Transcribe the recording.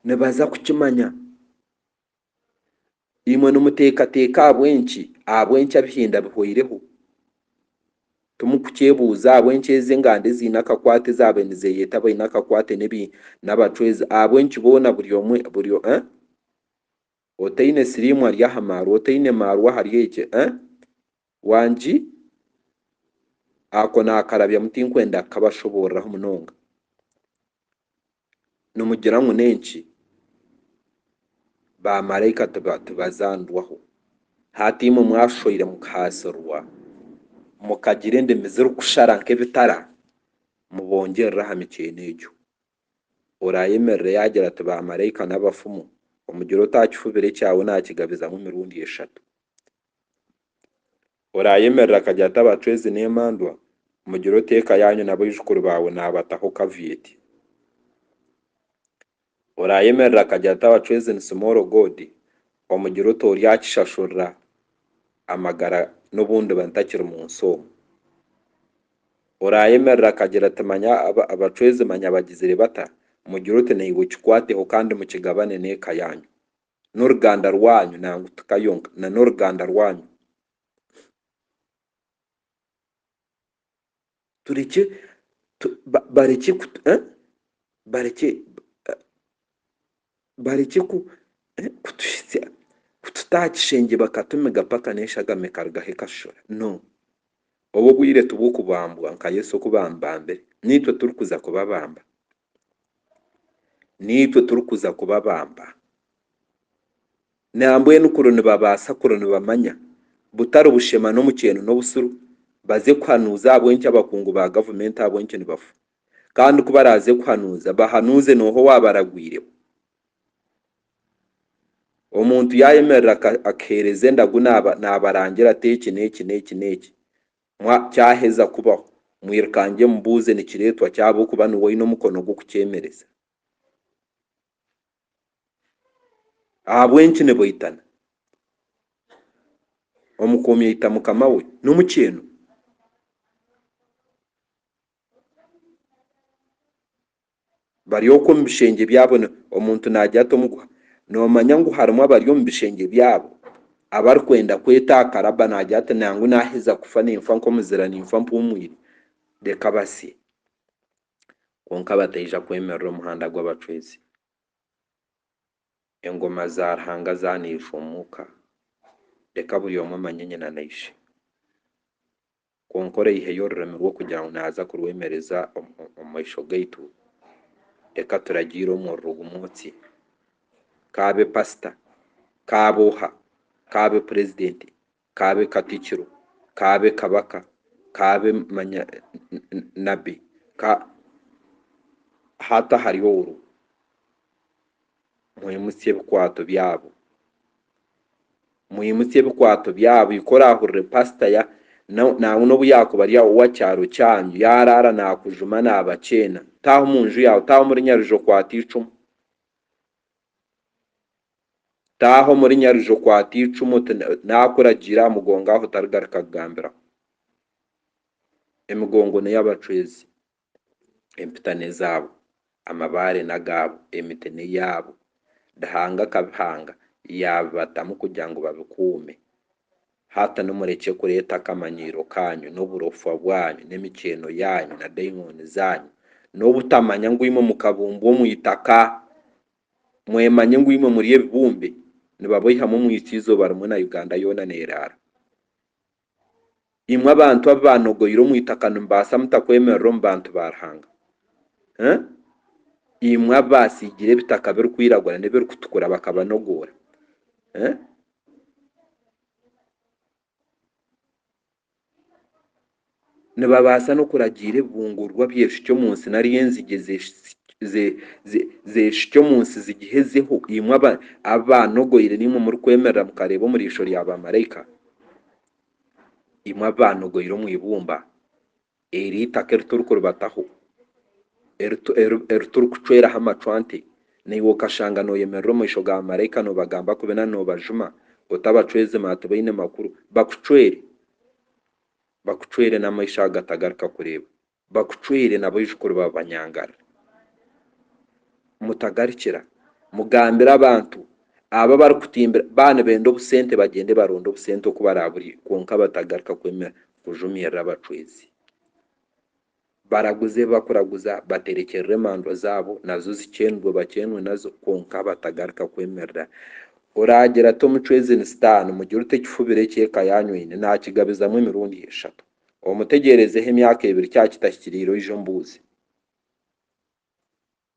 nibaza kukimanya imwe n'umuteekateeka abwenki abihinda bihoireho tumukuchebuza abwenki eze ngande ziine akakwate zabe nizeyeta baine akakwate n'abacwezi abwenki boona buri otaine siriimu hari aha maarwa otaine maarwa hari eki wangi ako nakarabya mutinkwenda kukabashoboreraho munonga nimugira ngu nenki bamaraika tibazandwaho hati imwe mwashoire mukahasirwa mukagira endimi zirikushara nk'ebitara mubongerera aha mikyeno egyo orayemerera yagira ati bamaraika n'abafumu omugira otakifubire kyawe nakigabizamu emirundi 3 orayemerera akagira ati abacwezi n'emandwa mugira oteeka yanyu n'abaijukuru bawe nabataho caveat orayemerera akagira ati abacwezi ni small god omugira otoryakishashurira amagara n'obundi bantakiri mu nsomo orayemerera akagira ati manya abacwezi manya bagizire bata mugira ote naiwe kikwateho kandi mukigabane n'eka yanyu n'oruganda rwanyu nangu tukayonka na n'oruganda rwanyu tureke bareke kututakishenge bakatumiga paka neshagame karugahe kashora no obo bwire tubukubambwa nka Yesu kubamba mbere nitwe turikuza kubabamba nambwe n'ukuru nibabasa kuro nibamanya butari bushema no mukyeno n'obusuru baze kuhanuza abwenki abakungu ba government abwenki nibafu kandi kubaraze kuhanuza bahanuze noho wabaragwire omuntu yayemerera akereze ndagu nabarangira teki neki cyaheza kubaho mwirkange mbuze nikiretwa cyabo kuba nuwe n'umukono gwo kucyemereza abwenki niboitana omukomye yita mukama we n'umukyeno bari oko mbishenge byabo omuntu najya tomuguha nomanya ngo harimo abari mu bishenge byabo abarikwenda kweta karaba najya ati nangu naheza kufa nimfa nko muzira nimfa mpumwiri reka basi konka batayija kwemerera umuhanda gw'abacwezi engoma zarhanga zanishumuka reka buri omwe manyenye na naishe konkore ihe yororeme rwo kugira ngo naza kurwemereza omumaisho gaitu reka turagira omurro gumutsi kabe pastor kaboha kabe president kabe katikiro kabe kabaka kabe manya nabi hata hariho uru muhimutse bikwato byabo ikorahurire pastor ya nawe no buyako bari yawo wacyaro cyanyu yarara nakujuma nabacena taho munju yawo taho muri nyarujo kwaticumu taho muri nyarujo kwaticumu nakuragira mugongaho tarugarika kugambira emigongo ne y'abacwezi empitane zabo amabare nagabo emitene yabo dahanga kabhanga yabatamu kugira ngo babikume hata numureke kureta kamanyiro kanyu n'uburofa bwanyu n'emikyeno yanyu na daimoni zanyu n'obutamanya ngwimo mukabumbo muyitaka mwemanye ngwimo muri ebibumbe nibaboyihamo mwitizo barimo na Uganda yona nerara imwe abantu abanogoyiro muyitaka mbasa mutakwemerera mu bantu barhanga imwe basigire bitaka biri kwiragura ne biri kutukura bakabanogora nibabasa no kuragire bungurwa byeshyo munsi nari yenzigeze zeshyo munsi zigihezeho imwe abanogoyire nimwe muri kwemerera mukareba muri isho lya bamaraika imwe abanogoyire mu ibumba eritaka riturukurubataho eruturukucwera hamacwante niwo kashanga no yemerero mu isho ga marayika no bagamba kubena no bajuma utabacweze matubaine makuru bakucwere n'amaisha gatagaruka kureba bakucwere nabo ijukuru babanyangara mutagarikira mugambire abantu aba barikutimbira baana benda obusente bagende baronde obusente oku baraburi konka batagaruka kwemera kujumirira abacwezi. Baraguze bakuraguza baterekerere emando zaabo nazo zikyenwe bakyenwe nazo konka batagaruka kwemerera. Oragira ati omucwezi ni sitaani mugire ute ekifubiro ekyeka yanywine nakigabizamu emirundi 3 omutegerezeho emyaka 2 kyakitahikiriire oije ombuuze.